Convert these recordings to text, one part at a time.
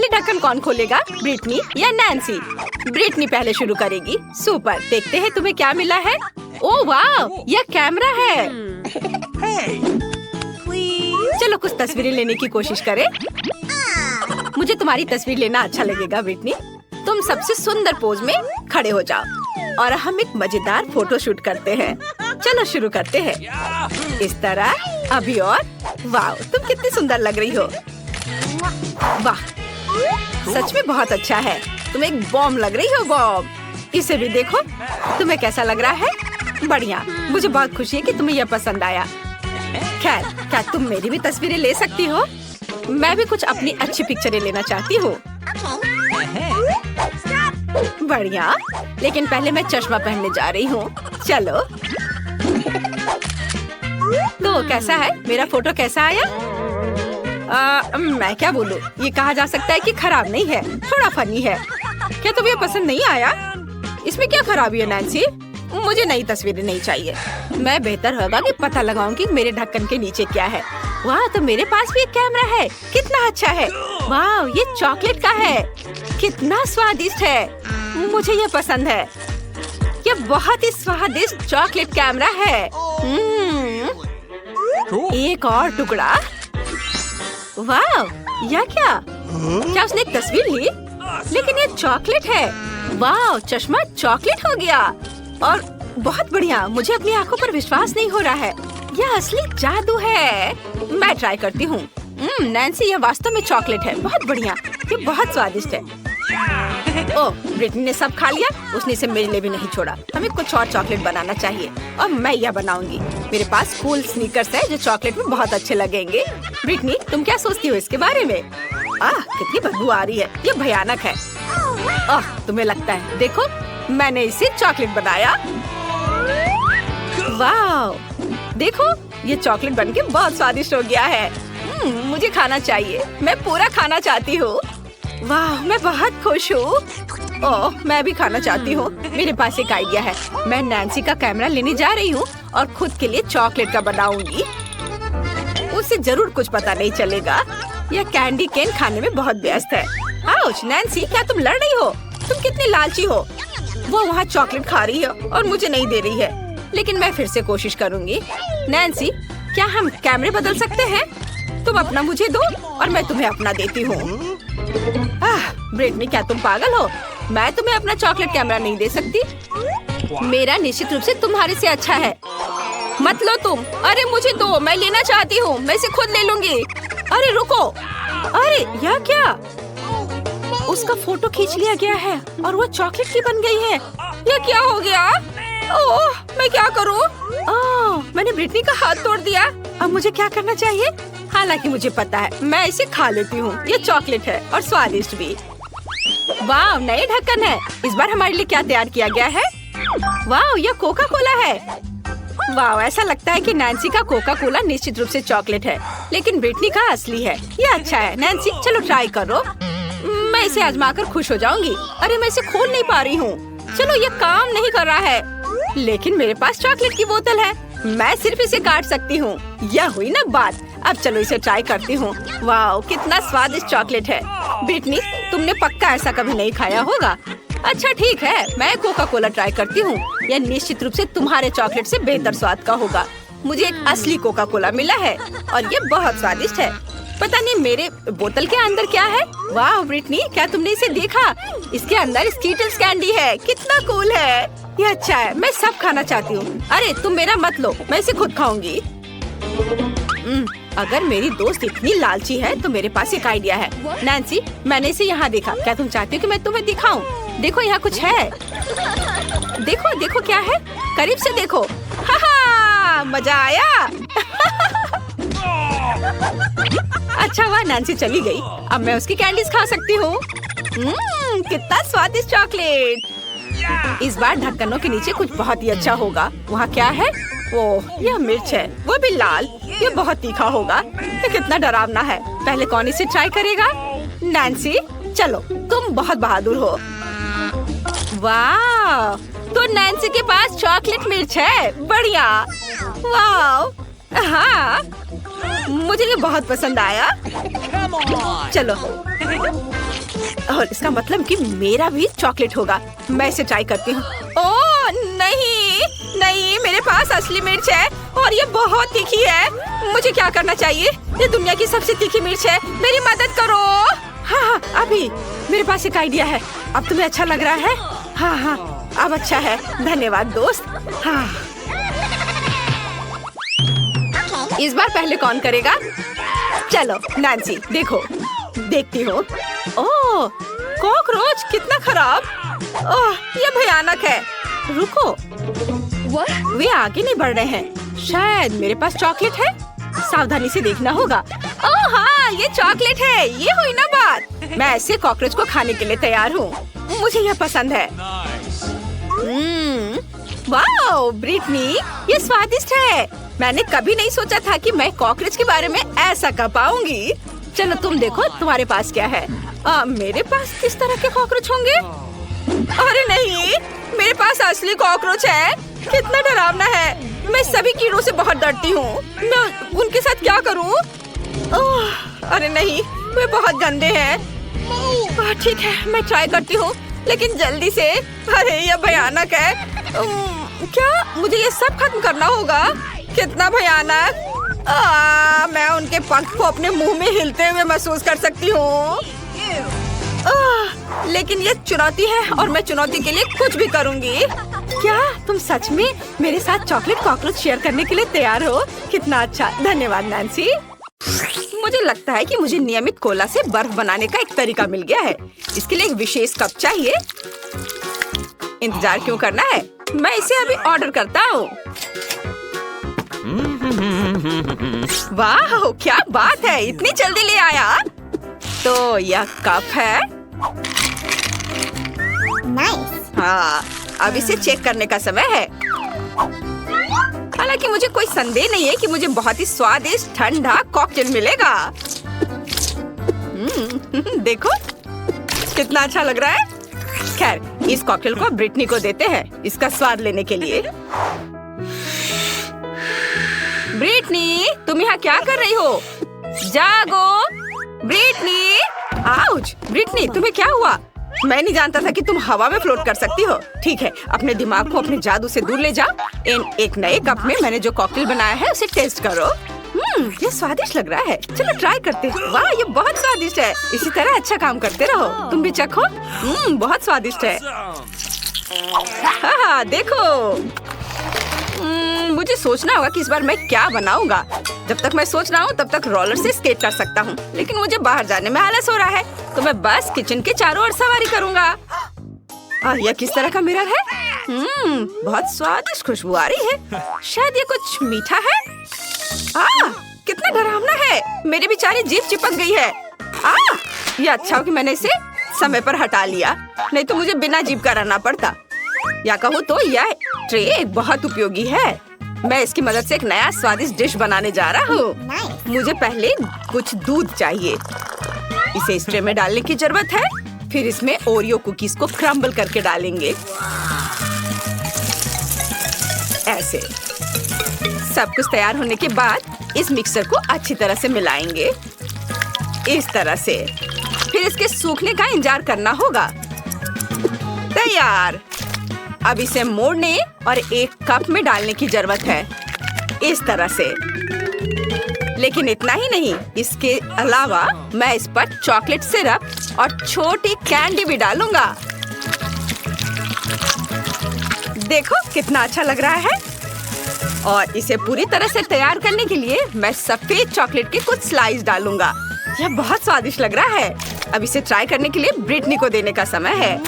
पहले ढक्कन कौन खोलेगा, ब्रिटनी या नैन्सी? ब्रिटनी पहले शुरू करेगी। सुपर, देखते हैं तुम्हें क्या मिला है। ओह वाह, यह कैमरा है। चलो कुछ तस्वीरें लेने की कोशिश करें। मुझे तुम्हारी तस्वीर लेना अच्छा लगेगा ब्रिटनी। तुम सबसे सुंदर पोज में खड़े हो जाओ और हम एक मजेदार फोटो शूट करते हैं। चलो शुरू करते हैं। इस तरह, अभी और। वाह, तुम कितनी सुंदर लग रही हो। वाह, सच में बहुत अच्छा है। तुम एक बॉम्ब लग रही हो, बॉम्ब। इसे भी देखो, तुम्हें कैसा लग रहा है? बढ़िया, मुझे बहुत खुशी है कि तुम्हें यह पसंद आया। खैर, क्या तुम मेरी भी तस्वीरें ले सकती हो? मैं भी कुछ अपनी अच्छी पिक्चरें लेना चाहती हूँ। बढ़िया, लेकिन पहले मैं चश्मा पहनने जा रही हूँ। चलो। तो कैसा है मेरा फोटो, कैसा आया? मैं क्या बोलूं, ये कहा जा सकता है कि खराब नहीं है, थोड़ा फनी है। क्या तुम्हें पसंद नहीं आया? इसमें क्या खराबी है नैन्सी? मुझे नई तस्वीरें नहीं चाहिए। मैं बेहतर होगा कि पता लगाऊं कि मेरे ढक्कन के नीचे क्या है। वाह, तो मेरे पास भी एक कैमरा है। कितना अच्छा है। वाह, ये चॉकलेट का है। कितना स्वादिष्ट है। मुझे ये पसंद है। ये बहुत ही स्वादिष्ट चॉकलेट कैमरा है। एक और टुकड़ा। वाह, यह क्या उसने एक तस्वीर ली? लेकिन ये चॉकलेट है। वाह, चश्मा चॉकलेट हो गया। और बहुत बढ़िया, मुझे अपनी आंखों पर विश्वास नहीं हो रहा है। यह असली जादू है। मैं ट्राई करती हूँ। नैन्सी, यह वास्तव में चॉकलेट है। बहुत बढ़िया, ये बहुत स्वादिष्ट है। ओह, ब्रिटनी ने सब खा लिया। उसने इसे मेरे लिए भी नहीं छोड़ा। हमें कुछ और चॉकलेट बनाना चाहिए और मैं यह बनाऊंगी। मेरे पास कूल स्नीकर्स है जो चॉकलेट में बहुत अच्छे लगेंगे। ब्रिटनी, तुम क्या सोचती हो इसके बारे में? कितनी बदबू आ रही है। ये भयानक है। तुम्हें लगता है? देखो, मैंने इसे चॉकलेट बनाया। वाह, देखो, ये चॉकलेट बनके बहुत स्वादिष्ट हो गया है। मुझे खाना चाहिए। मैं पूरा खाना चाहती हूँ। वाह, मैं बहुत खुश हूँ। ओह, मैं भी खाना चाहती हूँ। मेरे पास एक आइडिया है। मैं नैन्सी का कैमरा लेने जा रही हूँ और खुद के लिए चॉकलेट का बनाऊंगी। उसे जरूर कुछ पता नहीं चलेगा। यह कैंडी केन खाने में बहुत व्यस्त है। आउच, नैन्सी, क्या तुम लड़ रही हो? तुम कितनी लालची हो। वो वहाँ चॉकलेट खा रही है और मुझे नहीं दे रही है। लेकिन मैं फिर से कोशिश करूँगी। नैन्सी, क्या हम कैमरे बदल सकते हैं? तुम अपना मुझे दो और मैं तुम्हें अपना देती हूँ। ब्रिटनी, क्या तुम पागल हो? मैं तुम्हें अपना चॉकलेट कैमरा नहीं दे सकती। मेरा निश्चित रूप से तुम्हारे से अच्छा है। मत लो तुम। अरे मुझे दो, मैं लेना चाहती हूँ। मैं इसे खुद ले लूंगी। अरे रुको। अरे यह क्या? उसका फोटो खींच लिया गया है और वो चॉकलेट की बन गई है। यह क्या हो गया? ओह, मैं क्या करूँ? मैंने ब्रिटनी का हाथ तोड़ दिया। अब मुझे क्या करना चाहिए? हालांकि मुझे पता है, मैं इसे खा लेती हूँ। ये चॉकलेट है और स्वादिष्ट भी। वाह, नए ढक्कन है। इस बार हमारे लिए क्या तैयार किया गया है? वाह, यह कोका कोला है। वाह, ऐसा लगता है कि नैन्सी का कोका कोला निश्चित रूप से चॉकलेट है, लेकिन ब्रिटनी का असली है। ये अच्छा है। नैन्सी, चलो ट्राई करो। मैं इसे आजमा कर खुश हो जाऊंगी। अरे मैं इसे खोल नहीं पा रही हूँ। चलो, ये काम नहीं कर रहा है। लेकिन मेरे पास चॉकलेट की बोतल है। मैं सिर्फ इसे काट सकती हूँ। यह हुई ना बात। अब चलो इसे ट्राई करती हूँ। वाह, कितना स्वादिष्ट चॉकलेट है। ब्रिटनी, तुमने पक्का ऐसा कभी नहीं खाया होगा। अच्छा ठीक है, मैं कोका कोला ट्राई करती हूँ। यह निश्चित रूप से तुम्हारे चॉकलेट से बेहतर स्वाद का होगा। मुझे एक असली कोका कोला मिला है और ये बहुत स्वादिष्ट है। पता नहीं मेरे बोतल के अंदर क्या है। वाह ब्रिटनी, क्या तुमने इसे देखा? इसके अंदर स्कीटल्स कैंडी है। कितना कूल है। ये अच्छा है। मैं सब खाना चाहती हूँ। अरे तुम मेरा मत लो, मैं इसे खुद खाऊंगी। अगर मेरी दोस्त इतनी लालची है तो मेरे पास एक आइडिया है। नैन्सी, मैंने इसे यहाँ देखा। क्या तुम चाहती हो कि मैं तुम्हें दिखाऊं? देखो, यहाँ कुछ है। देखो देखो क्या है, करीब से देखो। हा, मजा आया। अच्छा हुआ नैन्सी चली गई। अब मैं उसकी कैंडीज खा सकती हूँ। कितना स्वादिष्ट चॉकलेट। इस बार ढक्कनों के नीचे कुछ बहुत ही अच्छा होगा। वहाँ क्या है? ओह, यह मिर्च है, वो भी लाल। ये बहुत तीखा होगा। ये कितना डरावना है। पहले कौन इसे ट्राई करेगा? नैन्सी, चलो, तुम बहुत बहादुर हो। वाह, तो नैन्सी के पास चॉकलेट मिर्च है। बढ़िया। वाह, हाँ, मुझे ये बहुत पसंद आया। चलो, और इसका मतलब कि मेरा भी चॉकलेट होगा। मैं इसे ट्राई करती हूँ। ओह नहीं नहीं, मेरे पास असली मिर्च है और ये बहुत तीखी है। मुझे क्या करना चाहिए? ये दुनिया की सबसे तीखी मिर्च है। मेरी मदद करो। हाँ, अभी मेरे पास एक आइडिया है। अब तुम्हें अच्छा लग रहा है? हाँ, अब अच्छा है। धन्यवाद दोस्त। हाँ, इस बार पहले कौन करेगा? चलो नैन्सी, देखो, देखती हो। ओह, कॉकरोच कितना खराब। ओह, ये भयानक है। रुको, वे आगे नहीं बढ़ रहे हैं। शायद मेरे पास चॉकलेट है। सावधानी से देखना होगा। ओह हाँ, ये चॉकलेट है। ये हुई ना बात। मैं ऐसे कॉकरोच को खाने के लिए तैयार हूँ। मुझे यह पसंद है। वाओ ब्रिटनी, ये स्वादिष्ट है। मैंने कभी नहीं सोचा था कि मैं कॉकरोच के बारे में ऐसा कर पाऊंगी। चलो तुम देखो, तुम्हारे पास क्या है? मेरे पास किस तरह के कॉकरोच होंगे? अरे नहीं, मेरे पास असली कॉकरोच है। कितना डरावना है। मैं सभी कीड़ों से बहुत डरती हूँ। मैं उनके साथ क्या करूँ? अरे नहीं, वे बहुत गंदे हैं। ठीक है, मैं ट्राई करती हूँ, लेकिन जल्दी से। अरे यह भयानक है। क्या मुझे ये सब खत्म करना होगा? कितना भयानक। मैं उनके पंख को अपने मुंह में हिलते हुए महसूस कर सकती हूँ। लेकिन ये चुनौती है और मैं चुनौती के लिए कुछ भी करूँगी। क्या तुम सच में मेरे साथ चॉकलेट कॉकरोच शेयर करने के लिए तैयार हो? कितना अच्छा। धन्यवाद नैन्सी। मुझे लगता है कि मुझे नियमित कोला से बर्फ बनाने का एक तरीका मिल गया है। इसके लिए एक विशेष कप चाहिए। इंतजार क्यों करना है? मैं इसे अभी ऑर्डर करता हूँ। वाह, क्या बात है, इतनी जल्दी ले आया। तो यह कप है। हाँ, अब इसे चेक करने का समय है। हालांकि मुझे कोई संदेह नहीं है कि मुझे बहुत ही स्वादिष्ट ठंडा कॉकटेल मिलेगा। देखो कितना अच्छा लग रहा है। खैर, इस कॉकटेल को ब्रिटनी को देते हैं इसका स्वाद लेने के लिए। ब्रिटनी, तुम यहाँ क्या कर रही हो? जागो ब्रिटनी। आउच, ब्रिटनी, तुम्हें क्या हुआ? मैं नहीं जानता था कि तुम हवा में फ्लोट कर सकती हो। ठीक है, अपने दिमाग को अपने जादू से दूर ले जाओ। एक नए कप में मैंने जो कॉकटेल बनाया है उसे टेस्ट करो। ये स्वादिष्ट लग रहा है। चलो ट्राई करते हैं। वाह, ये बहुत स्वादिष्ट है। इसी तरह अच्छा काम करते रहो। तुम भी चखो। बहुत स्वादिष्ट है। हाँ, देखो। मुझे सोचना होगा कि इस बार मैं क्या बनाऊंगा। जब तक मैं सोच रहा हूँ तब तक रोलर से स्केट कर सकता हूँ, लेकिन मुझे बाहर जाने में आलस हो रहा है, तो मैं बस किचन के चारों ओर सवारी करूंगा। यह किस तरह का मिरर है? बहुत स्वादिष्ट खुशबू आ रही है। शायद ये कुछ मीठा है। कितना डरावना है। मेरी बेचारी जीभ चिपक गई है। यह अच्छा हो कि मैंने इसे समय पर हटा लिया, नहीं तो मुझे बिना जीभ का रहना पड़ता। या कहूँ तो यह ट्रे बहुत उपयोगी है। मैं इसकी मदद से एक नया स्वादिष्ट डिश बनाने जा रहा हूँ। मुझे पहले कुछ दूध चाहिए। इसे इस ट्रे में डालने की जरूरत है। फिर इसमें ओरियो कुकीज को क्रम्बल करके डालेंगे। ऐसे सब कुछ तैयार होने के बाद इस मिक्सर को अच्छी तरह से मिलाएंगे। इस तरह से। फिर इसके सूखने का इंतजार करना होगा। तैयार। अब इसे मोड़ने और एक कप में डालने की जरूरत है, इस तरह से। लेकिन इतना ही नहीं, इसके अलावा मैं इस पर चॉकलेट सिरप और छोटी कैंडी भी डालूंगा। देखो कितना अच्छा लग रहा है। और इसे पूरी तरह से तैयार करने के लिए मैं सफेद चॉकलेट के कुछ स्लाइस डालूंगा। यह बहुत स्वादिष्ट लग रहा है। अब इसे ट्राई करने के लिए ब्रिटनी को देने का समय है।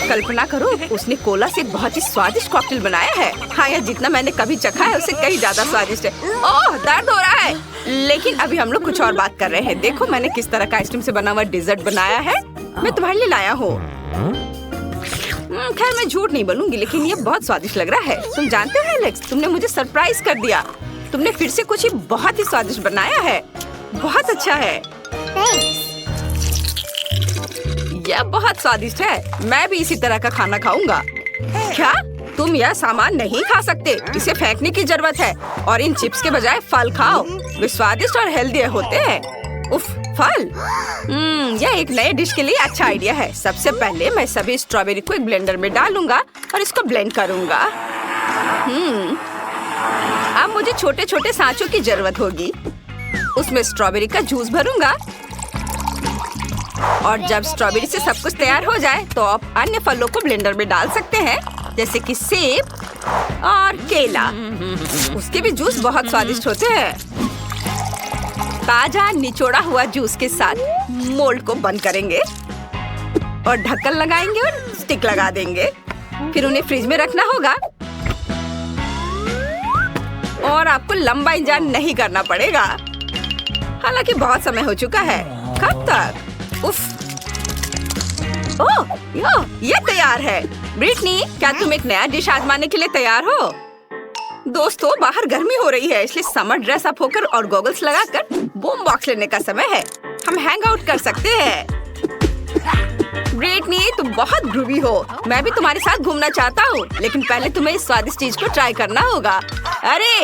कल्पना करो, उसने कोला से एक बहुत ही स्वादिष्ट कॉकटेल बनाया है। हाँ, यह जितना मैंने कभी चखा है उससे कहीं ज्यादा स्वादिष्ट है। ओह, दर्द हो रहा है। लेकिन अभी हम लोग कुछ और बात कर रहे हैं। देखो मैंने किस तरह का आइसक्रीम से बना हुआ डिजर्ट बनाया है। मैं तुम्हारे लिए लाया हूँ। खैर मैं झूठ नहीं बोलूंगी, लेकिन ये बहुत स्वादिष्ट लग रहा है। तुम जानते हो एलेक्स, तुमने मुझे सरप्राइज कर दिया। तुमने फिर से कुछ ही बहुत ही स्वादिष्ट बनाया है। बहुत अच्छा है। यह बहुत स्वादिष्ट है। मैं भी इसी तरह का खाना खाऊंगा। क्या तुम यह सामान नहीं खा सकते, इसे फेंकने की जरूरत है और इन चिप्स के बजाय फल खाओ, वे स्वादिष्ट और हेल्दी होते हैं। उफ, फल। यह एक नए डिश के लिए अच्छा आइडिया है। सबसे पहले मैं सभी स्ट्रॉबेरी को एक ब्लेंडर में डालूंगा और इसको ब्लेंड करूंगा। अब मुझे छोटे छोटे सांचों की जरूरत होगी। उसमें स्ट्रॉबेरी का जूस भरूंगा और जब स्ट्रॉबेरी से सब कुछ तैयार हो जाए तो आप अन्य फलों को ब्लेंडर में डाल सकते हैं, जैसे कि सेब और केला। उसके भी जूस बहुत स्वादिष्ट होते हैं। ताजा निचोड़ा हुआ जूस के साथ मोल्ड को बंद करेंगे और ढक्कन लगाएंगे और स्टिक लगा देंगे। फिर उन्हें फ्रिज में रखना होगा और आपको लंबा इंतजार नहीं करना पड़ेगा। हालांकि बहुत समय हो चुका है। कब तक? उफ! ओह, ये तैयार है। ब्रिटनी, क्या तुम एक नया डिश आजमाने के लिए तैयार हो? दोस्तों, बाहर गर्मी हो रही है, इसलिए समर ड्रेस अप होकर और गॉगल्स लगाकर बूम बॉक्स लेने का समय है। हम हैंग आउट कर सकते हैं। ब्रिटनी, तुम बहुत ग्रूवी हो। मैं भी तुम्हारे साथ घूमना चाहता हूँ, लेकिन पहले तुम्हें इस स्वादिष्ट चीज को ट्राई करना होगा। अरे,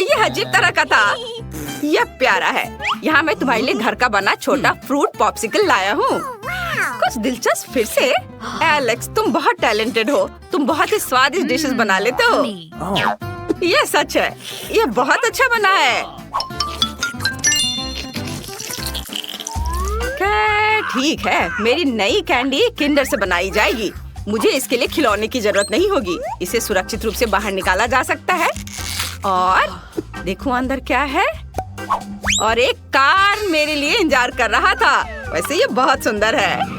ये अजीब तरह का था। यह प्यारा है। यहाँ मैं तुम्हारे लिए घर का बना छोटा फ्रूट पॉप्सिकल लाया हूँ। कुछ दिलचस्प फिर से। एलेक्स, तुम बहुत टैलेंटेड हो। तुम बहुत ही स्वादिष्ट डिशेस बना लेते हो। यह सच है। यह बहुत अच्छा बना है। ठीक है, मेरी नई कैंडी किंडर से बनाई जाएगी। मुझे इसके लिए खिलौने की जरूरत नहीं होगी। इसे सुरक्षित रूप से बाहर निकाला जा सकता है। और देखो अंदर क्या है। और एक कार मेरे लिए इंतजार कर रहा था। वैसे ये बहुत सुंदर है।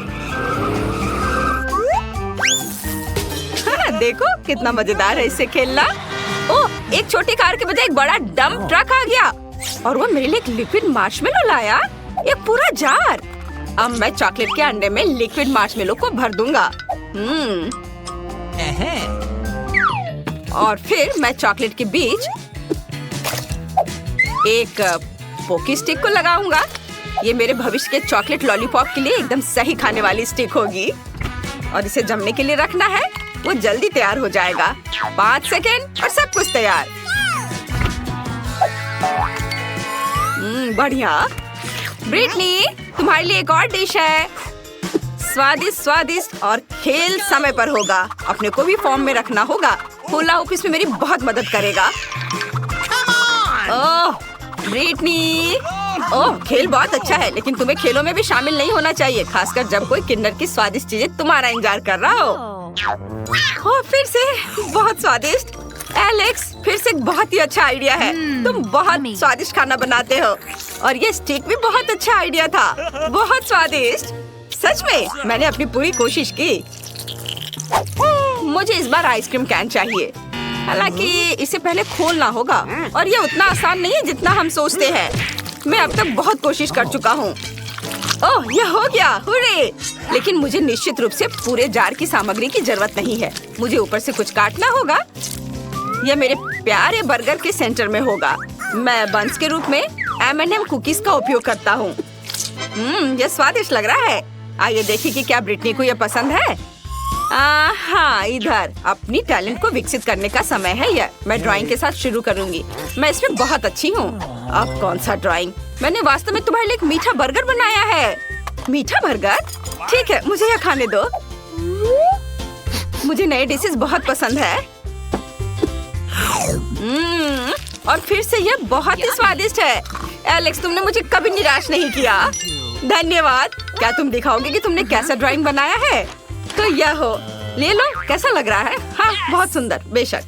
देखो कितना मजेदार है इससे खेलना। ओह, एक छोटी कार के बजाय एक बड़ा डंप ट्रक आ गया और वो मेरे लिए एक लिक्विड मार्शमेलो लाया। एक पूरा जार। अब मैं चॉकलेट के अंडे में लिक्विड मार्शमेलो को भर दूंगा। और फिर मैं चॉकलेट के बीच एक पोकी स्टिक को लगाऊंगा। ये मेरे भविष्य के चॉकलेट लॉलीपॉप के लिए एकदम सही खाने वाली स्टिक होगी। और इसे जमने के लिए रखना है। वो जल्दी तैयार हो जाएगा। 5 सेकेंड और सब कुछ तैयार। बढ़िया। ब्रिटनी, तुम्हारे लिए एक और डिश है। स्वादिष्ट स्वादिष्ट और खेल समय पर होगा। अपने को भी फॉर्म में रखना होगा। हुला हुप इसमें मेरी बहुत मदद करेगा। ओह ब्रिटनी, ओह खेल बहुत अच्छा है, लेकिन तुम्हें खेलों में भी शामिल नहीं होना चाहिए, खासकर जब कोई किंडर की स्वादिष्ट चीजें तुम्हारा इंतजार कर रहा हो। ओह फिर से बहुत स्वादिष्ट। एलेक्स, फिर से एक बहुत ही अच्छा आइडिया है। तुम बहुत स्वादिष्ट खाना बनाते हो और ये स्टिक भी बहुत अच्छा आइडिया था। बहुत स्वादिष्ट। सच में मैंने अपनी पूरी कोशिश की। मुझे इस बार आइसक्रीम कैन चाहिए। हालांकि इसे पहले खोलना होगा और ये उतना आसान नहीं है जितना हम सोचते हैं। मैं अब तक बहुत कोशिश कर चुका हूँ। ओह यह हो गया, हुर्रे! लेकिन मुझे निश्चित रूप से पूरे जार की सामग्री की जरूरत नहीं है। मुझे ऊपर से कुछ काटना होगा। यह मेरे प्यारे बर्गर के सेंटर में होगा। मैं बंस के रूप में M&M कुकीज का उपयोग करता हूँ। यह स्वादिष्ट लग रहा है। आइए देखिए कि क्या ब्रिटनी को यह पसंद है। हाँ, इधर अपनी टैलेंट को विकसित करने का समय है। यह मैं ड्राइंग के साथ शुरू करूंगी। मैं इसमें बहुत अच्छी हूँ। अब कौन सा ड्राइंग? मैंने वास्तव में तुम्हारे लिए एक मीठा बर्गर बनाया है। मीठा बर्गर? ठीक है, मुझे यह खाने दो। मुझे नए डिशेस बहुत पसंद है। और फिर से यह बहुत ही स्वादिष्ट है। एलेक्स, तुमने मुझे कभी निराश नहीं किया। धन्यवाद। क्या तुम दिखाओगे कि तुमने कैसा ड्राइंग बनाया है? तो यह हो, ले लो। कैसा लग रहा है? हाँ, बहुत सुंदर। बेशक।